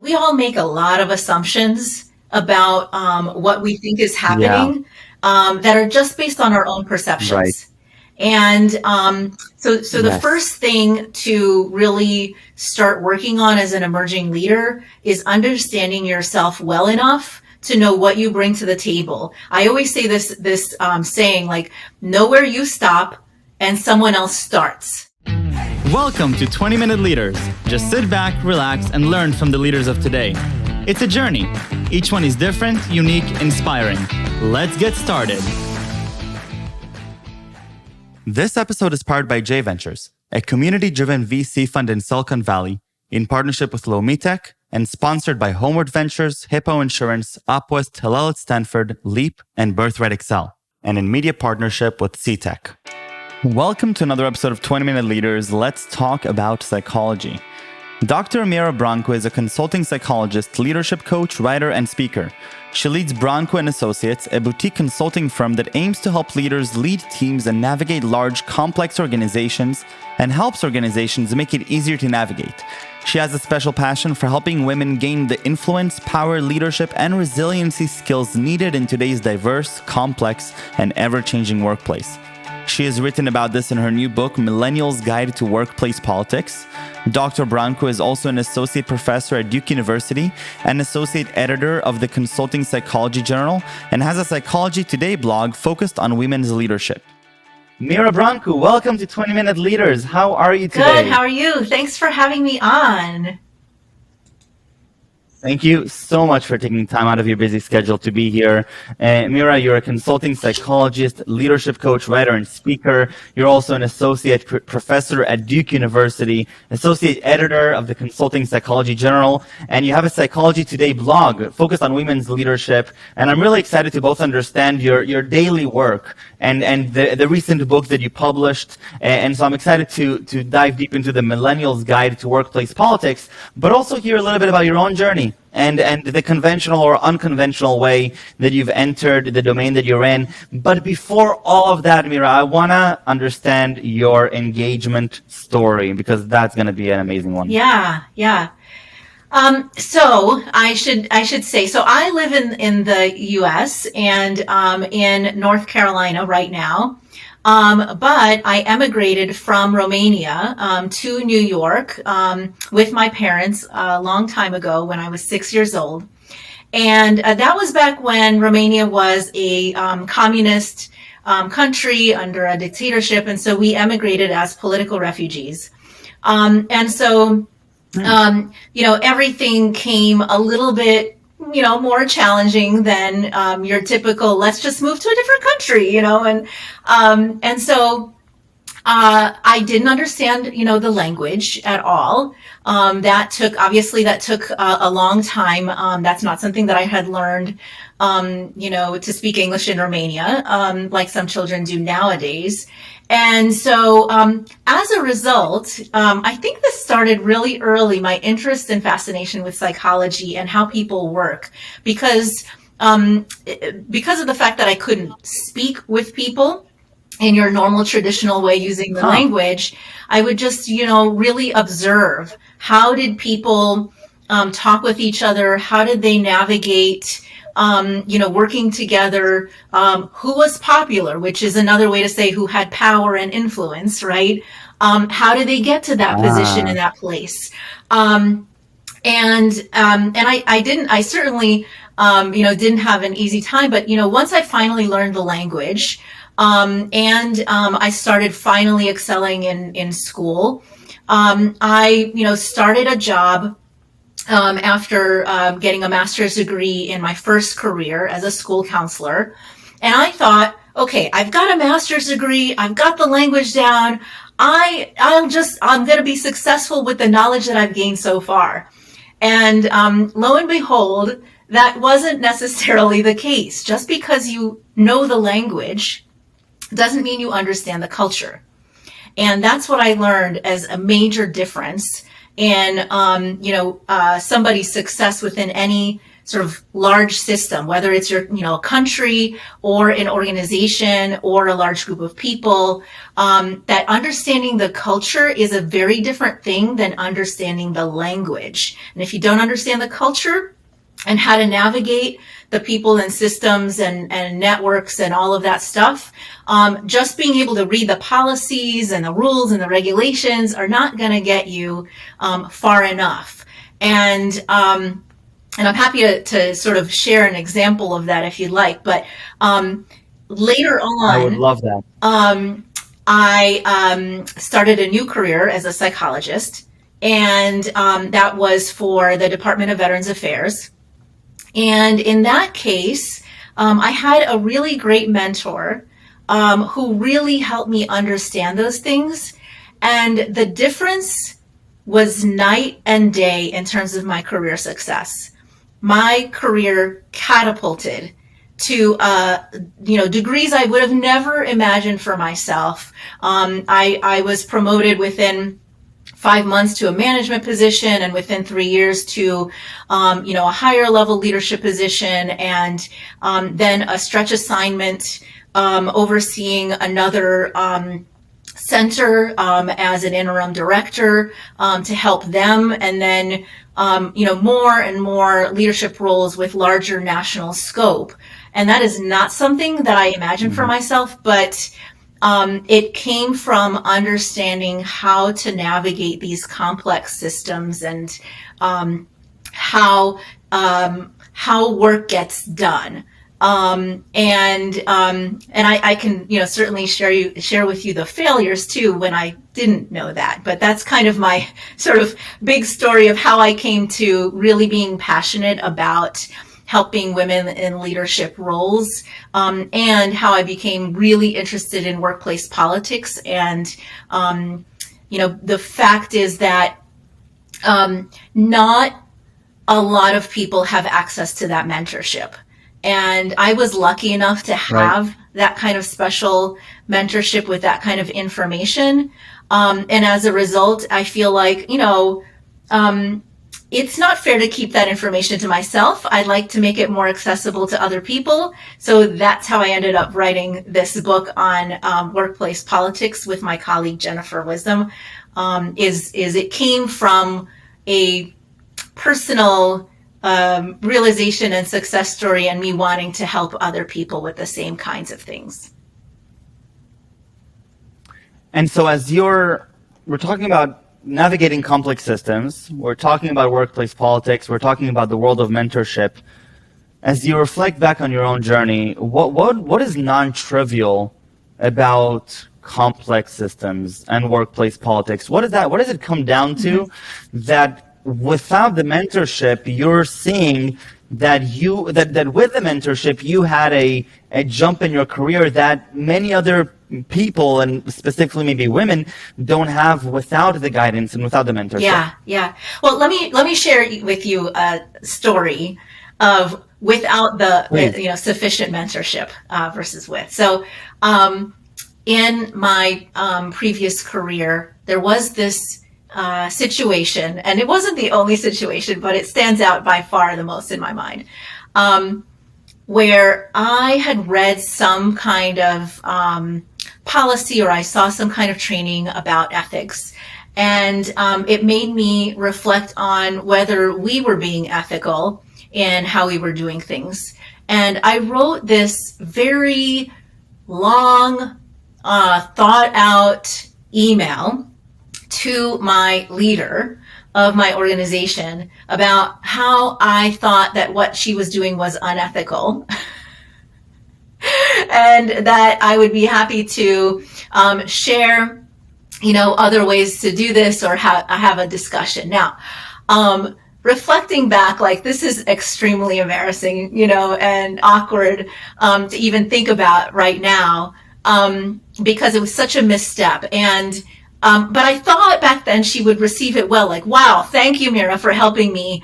We all make a lot of assumptions about what we think is Yeah, happening that are just based on our own right. perceptions. And so the Yes. first thing to really start working on as an emerging leader is understanding yourself well enough to know what you bring to the table. I always say this saying, like, know where you stop and someone else starts. Welcome to 20-Minute Leaders. Just sit back, relax, and learn from the leaders of today. It's a journey. Each one is different, unique, inspiring. Let's get started. This episode is powered by J Ventures, a community-driven VC fund in Silicon Valley, in partnership with Lomitech, and sponsored by Homeward Ventures, Hippo Insurance, Upwest, Hillel at Stanford, Leap, and Birthright Excel, and in media partnership with CTech. Welcome to another episode of 20-Minute Leaders. Let's talk about psychology. Dr. Mira Brancu is a consulting psychologist, leadership coach, writer, and speaker. She leads Brancu Associates, a boutique consulting firm that aims to help leaders lead teams and navigate large, complex organizations, and helps organizations make it easier to navigate. She has a special passion for helping women gain the influence, power, leadership, and resiliency skills needed in today's diverse, complex, and ever-changing workplace. She has written about this in her new book, Millennials Guide to Workplace Politics. Dr. Brancu is also an associate professor at Duke University and associate editor of the Consulting Psychology Journal, and has a Psychology Today blog focused on women's leadership. Mira Brancu, welcome to 20-Minute Leaders. How are you today? Good. How are you? Thanks for having me on. Thank you so much for taking time out of your busy schedule to be here. Mira, you're a consulting psychologist, leadership coach, writer, and speaker. You're also an associate professor at Duke University, associate editor of the Consulting Psychology Journal, and you have a Psychology Today blog focused on women's leadership. And I'm really excited to both understand your daily work and the recent book that you published. And so I'm excited to dive deep into the Millennials Guide to Workplace Politics, but also hear a little bit about your own journey and the conventional or unconventional way that you've entered the domain that you're in. But before all of that, Mira, I want to understand your engagement story, because that's going to be an amazing one. Yeah. So I should say, so I live in the U.S. and in North Carolina right now. But I emigrated from Romania to New York with my parents a long time ago when I was 6 years old. And that was back when Romania was a communist country under a dictatorship. And so we emigrated as political refugees. And so, everything came a little bit more challenging than your typical, let's just move to a different country, and so I didn't understand, the language at all. That took a long time. That's not something that I had learned, to speak English in Romania, like some children do nowadays. And so, as a result, I think this started really early, my interest and fascination with psychology and how people work, because of the fact that I couldn't speak with people in your normal traditional way using the language. I would just, really observe, how did people talk with each other? How did they navigate working together, who was popular, which is another way to say who had power and influence, right? How did they get to that position in that place? And I certainly, didn't have an easy time, but, once I finally learned the language, and I started finally excelling in school, I, started a job after getting a master's degree in my first career as a school counselor. And I thought, okay, I've got a master's degree, I've got the language down, I'm going to be successful with the knowledge that I've gained so far. And lo and behold, that wasn't necessarily the case. Just because you know the language doesn't mean you understand the culture. And that's what I learned as a major difference in somebody's success within any sort of large system, whether it's your, country or an organization or a large group of people, that understanding the culture is a very different thing than understanding the language. And if you don't understand the culture and how to navigate the people and systems and networks and all of that stuff, just being able to read the policies and the rules and the regulations are not going to get you far enough. And I'm happy to sort of share an example of that if you'd like. But later on, I would love that. I started a new career as a psychologist, and that was for the Department of Veterans Affairs. And in that case, I had a really great mentor who really helped me understand those things. And the difference was night and day in terms of my career success. My career catapulted to degrees I would have never imagined for myself. I was promoted within 5 months to a management position, and within 3 years to a higher level leadership position, and then a stretch assignment overseeing another center as an interim director to help them, and then more and more leadership roles with larger national scope. And that is not something that I imagined for myself, but it came from understanding how to navigate these complex systems and how work gets done. And I can certainly share with you the failures too when I didn't know that. But that's kind of my sort of big story of how I came to really being passionate about helping women in leadership roles, and how I became really interested in workplace politics. And the fact is that not a lot of people have access to that mentorship. And I was lucky enough to have that kind of special mentorship with that kind of information. And as a result, I feel like, it's not fair to keep that information to myself. I'd like to make it more accessible to other people. So that's how I ended up writing this book on workplace politics with my colleague Jennifer Wisdom. Is it came from a personal realization and success story, and me wanting to help other people with the same kinds of things. And so we're talking about navigating complex systems, we're talking about workplace politics, we're talking about the world of mentorship. As you reflect back on your own journey, what is non-trivial about complex systems and workplace politics? What does it come down to that without the mentorship, you're seeing that with the mentorship, you had a jump in your career that many other people, and specifically maybe women, don't have without the guidance and without the mentorship? Yeah. Well, let me share with you a story of without the sufficient mentorship versus with. So in my previous career, there was this situation, and it wasn't the only situation, but it stands out by far the most in my mind, where I had read some kind of policy, or I saw some kind of training about ethics, and it made me reflect on whether we were being ethical in how we were doing things. And I wrote this very long, thought out email to my leader of my organization about how I thought that what she was doing was unethical, and that I would be happy to share, other ways to do this, or have a discussion. Now, reflecting back, this is extremely embarrassing, and awkward to even think about right now, because it was such a misstep. And but I thought back then she would receive it well, wow, thank you, Mira, for helping me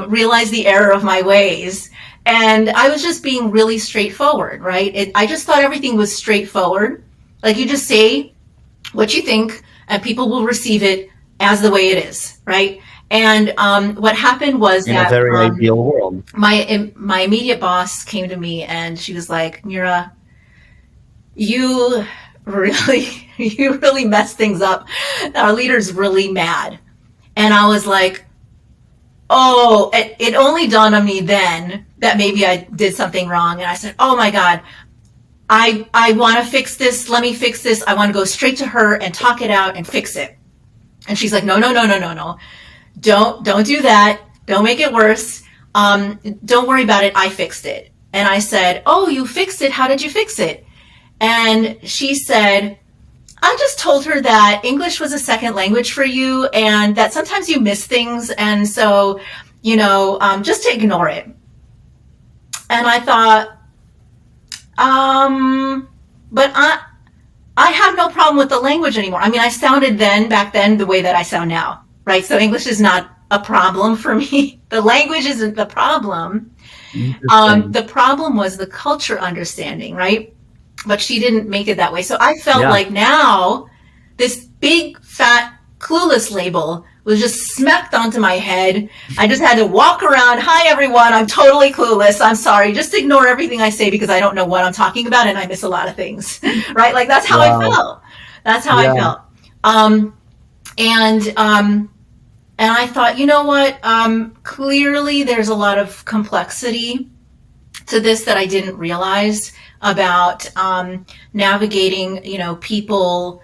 realize the error of my ways. And I was just being really straightforward, right? I just thought everything was straightforward. You just say what you think, and people will receive it as the way it is, right? And what happened was In a that very ideal world. my immediate boss came to me and she was like, Mira, you really messed things up. Our leader's really mad. And I was like, oh, it only dawned on me then that maybe I did something wrong. And I said, oh my God, I want to fix this. Let me fix this. I want to go straight to her and talk it out and fix it. And she's like, no. Don't do that. Don't make it worse. Don't worry about it. I fixed it. And I said, oh, you fixed it. How did you fix it? And she said, I just told her that English was a second language for you and that sometimes you miss things. And so, just to ignore it. And I thought, but I have no problem with the language anymore. I mean, I sounded back then the way that I sound now, right? So English is not a problem for me. The language isn't the problem. The problem was the culture understanding, right? But she didn't make it that way. So I felt like now this big, fat, clueless label was just smacked onto my head. I just had to walk around. Hi, everyone. I'm totally clueless. I'm sorry. Just ignore everything I say because I don't know what I'm talking about and I miss a lot of things, right? Like that's how I felt. That's how I felt. And I thought, you know what? Clearly there's a lot of complexity to this that I didn't realize about navigating, people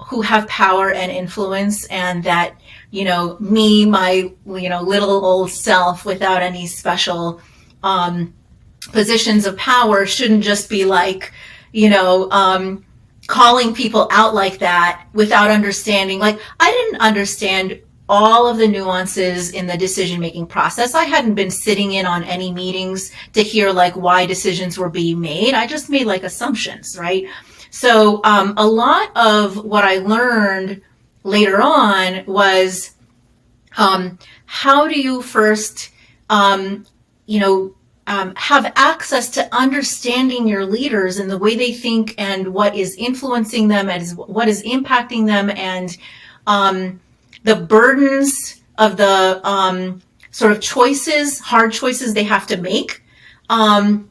who have power and influence, and that, me, my, little old self without any special positions of power shouldn't just be like, calling people out like that without understanding. Like, I didn't understand all of the nuances in the decision-making process. I hadn't been sitting in on any meetings to hear like why decisions were being made. I just made like assumptions, right? So a lot of what I learned later on was how do you first, have access to understanding your leaders and the way they think and what is influencing them and what is impacting them, and the burdens of the sort of choices, hard choices they have to make, and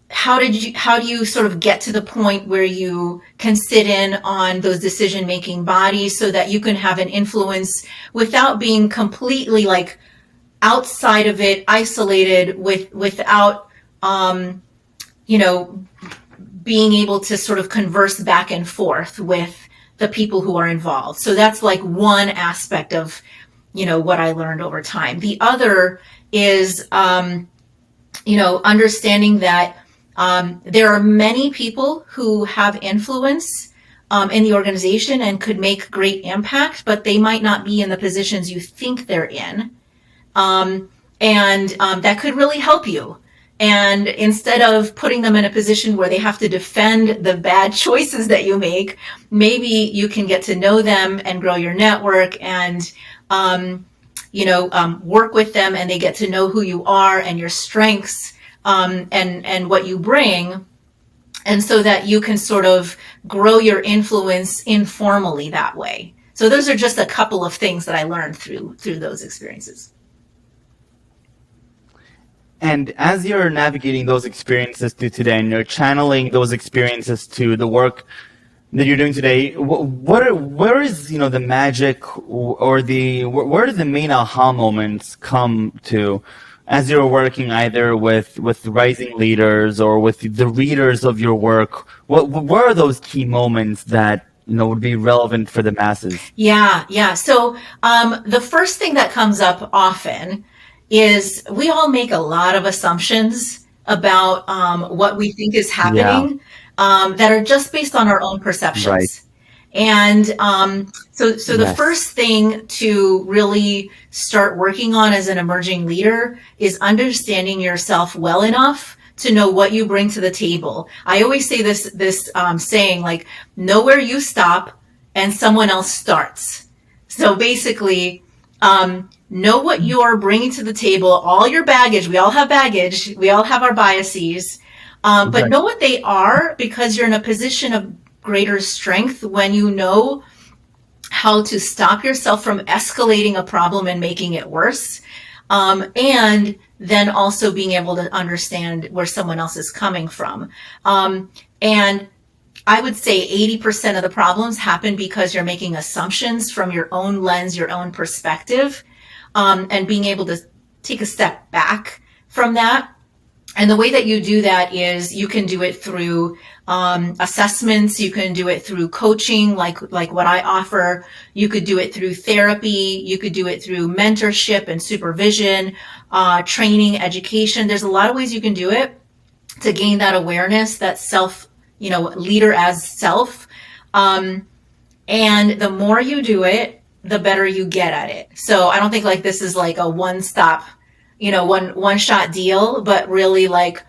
how do you sort of get to the point where you can sit in on those decision-making bodies so that you can have an influence without being completely like outside of it, isolated, without being able to sort of converse back and forth with the people who are involved. So that's like one aspect of, what I learned over time. The other is, understanding that there are many people who have influence in the organization and could make great impact, but they might not be in the positions you think they're in. And that could really help you. And instead of putting them in a position where they have to defend the bad choices that you make, maybe you can get to know them and grow your network and, work with them, and they get to know who you are and your strengths, and what you bring. And so that you can sort of grow your influence informally that way. So those are just a couple of things that I learned through those experiences. And as you're navigating those experiences to today, and you're channeling those experiences to the work that you're doing today, where is the magic, or where do the main aha moments come to as you're working either with rising leaders or with the readers of your work? What are those key moments that would be relevant for the masses? Yeah. So the first thing that comes up often is we all make a lot of assumptions about what we think is happening that are just based on our own perceptions. Right. And so the first thing to really start working on as an emerging leader is understanding yourself well enough to know what you bring to the table. I always say this saying, like, know where you stop and someone else starts. So basically, know what you're bringing to the table, all your baggage. We all have baggage. We all have our biases. But know what they are, because you're in a position of greater strength when you know how to stop yourself from escalating a problem and making it worse. And then also being able to understand where someone else is coming from. And I would say 80% of the problems happen because you're making assumptions from your own lens, your own perspective, and being able to take a step back from that. And the way that you do that is you can do it through assessments. You can do it through coaching, like what I offer. You could do it through therapy. You could do it through mentorship and supervision, training, education. There's a lot of ways you can do it to gain that awareness, that self, leader as self. And the more you do it, the better you get at it. So I don't think like this is like a one-stop, one shot deal, but really like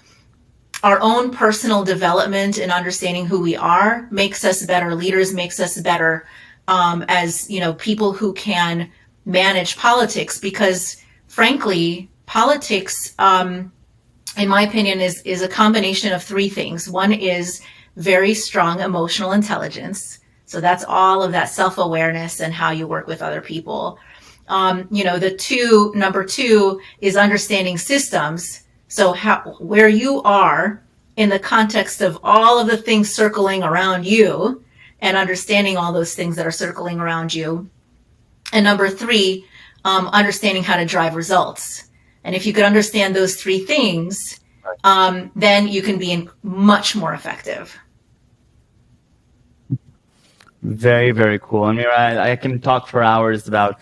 our own personal development and understanding who we are makes us better leaders, makes us better as people who can manage politics. Because frankly, politics, in my opinion, is a combination of three things. One is very strong emotional intelligence. So that's all of that self-awareness and how you work with other people. Number two is understanding systems. So where you are in the context of all of the things circling around you and understanding all those things that are circling around you. And number three, understanding how to drive results. And if you could understand those three things, then you can be much more effective. Very, very cool. And Mira, I can talk for hours about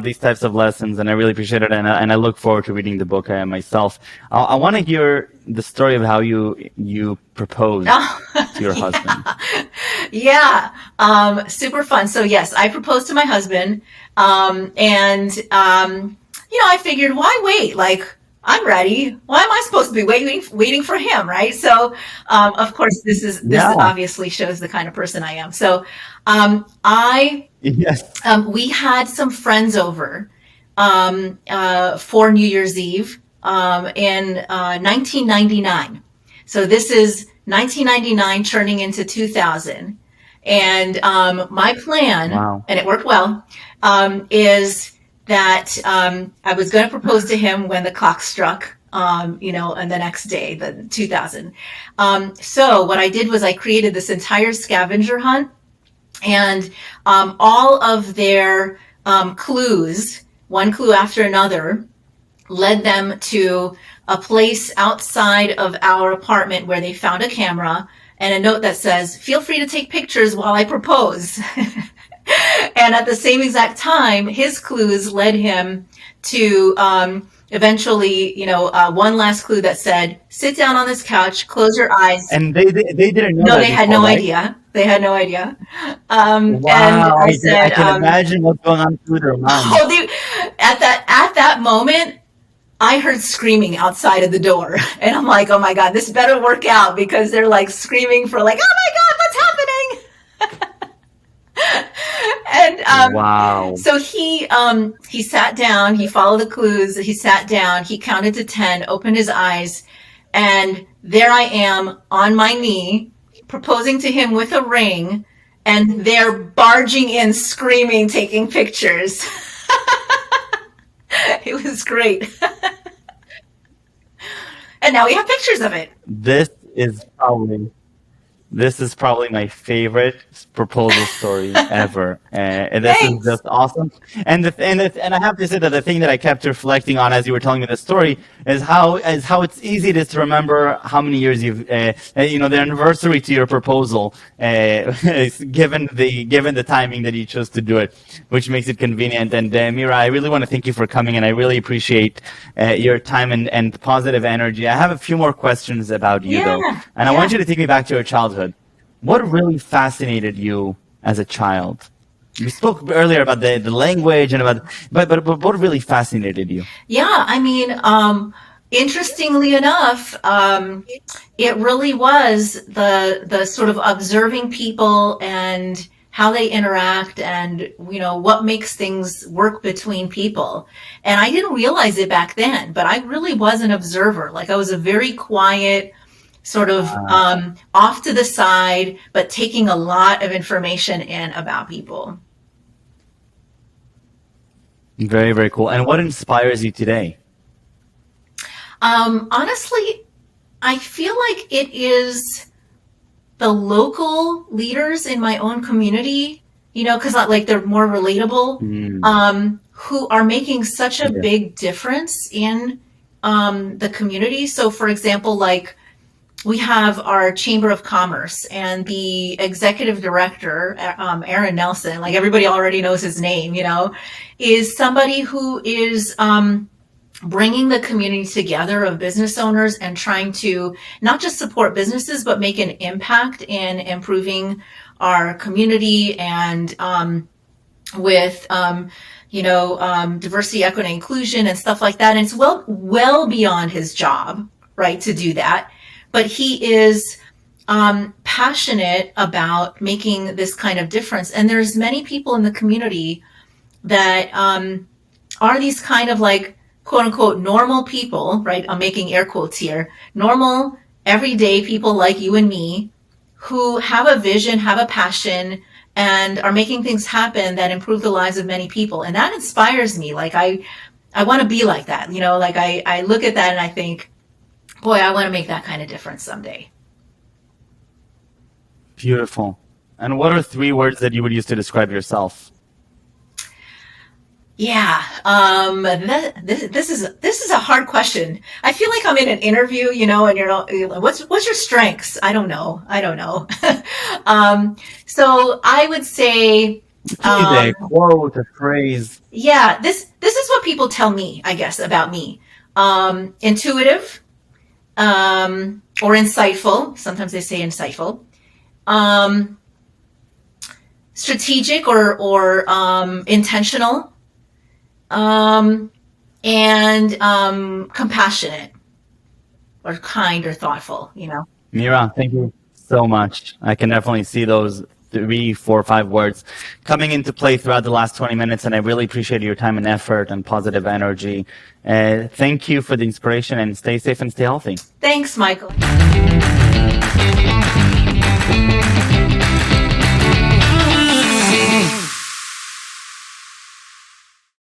these types of lessons, and I really appreciate it. And I look forward to reading the book myself. I want to hear the story of how you proposed to your husband. Yeah, super fun. So yes, I proposed to my husband, I figured, why wait? Like, I'm ready. Why am I supposed to be waiting for him, right? So, of course, this obviously shows the kind of person I am. So, we had some friends over for New Year's Eve in 1999. So this is 1999 turning into 2000. And my plan, and it worked well, is that I was going to propose to him when the clock struck, and the next day, the 2000. So what I did was I created this entire scavenger hunt, and all of their clues, one clue after another, led them to a place outside of our apartment where they found a camera and a note that says, "Feel free to take pictures while I propose." And at the same exact time, his clues led him to eventually, one last clue that said, "Sit down on this couch, close your eyes." And they didn't know. No, they had no idea. They had no idea. And I said, I can imagine what's going on through their minds. At that moment, I heard screaming outside of the door, and I'm like, "Oh my God, this better work out," because they're like screaming for like, "Oh my God, what's happening?" And so he sat down, he followed the clues, he sat down, he counted to 10, opened his eyes, and there I am on my knee, proposing to him with a ring, and they're barging in, screaming, taking pictures. It was great. And now we have pictures of it. This is probably my favorite proposal story ever, and this is just awesome. And I have to say that the thing that I kept reflecting on as you were telling me the story is how it's easy to remember how many years you've the anniversary to your proposal, given the timing that you chose to do it, which makes it convenient. And Mira, I really want to thank you for coming, and I really appreciate your time and positive energy. I have a few more questions about you though, and I want you to take me back to your childhood. What really fascinated you as a child? You spoke earlier about the language and but what really fascinated you? Yeah, I mean, interestingly enough, it really was the sort of observing people and how they interact and, what makes things work between people. And I didn't realize it back then, but I really was an observer. Like I was a very quiet, sort of off to the side, but taking a lot of information in about people. Very, very cool. And what inspires you today? Honestly, I feel like it is the local leaders in my own community, because like they're more relatable, who are making such a Yeah. big difference in the community. So, for example, like we have our Chamber of Commerce and the executive director, Aaron Nelson, like everybody already knows his name, is somebody who is bringing the community together of business owners and trying to not just support businesses, but make an impact in improving our community and with diversity, equity, and inclusion and stuff like that. And it's well beyond his job, right, to do that. But he is passionate about making this kind of difference. And there's many people in the community that are these kind of like, quote unquote, normal people, right? I'm making air quotes here. Normal, everyday people like you and me who have a vision, have a passion, and are making things happen that improve the lives of many people. And that inspires me. Like I want to be like that, like I look at that and I think, boy, I want to make that kind of difference someday. Beautiful. And what are 3 words that you would use to describe yourself? Yeah, this is a hard question. I feel like I'm in an interview, and what's your strengths? I don't know. So I would say, A quote, a phrase. yeah, this is what people tell me, I guess, about me. Intuitive, or insightful. Sometimes they say insightful. Strategic or intentional. And compassionate or kind or thoughtful, Mira, thank you so much. I can definitely see those 3, 4, 5 words coming into play throughout the last 20 minutes, and I really appreciate your time and effort and positive energy. Thank you for the inspiration, and stay safe and stay healthy. Thanks, Michael.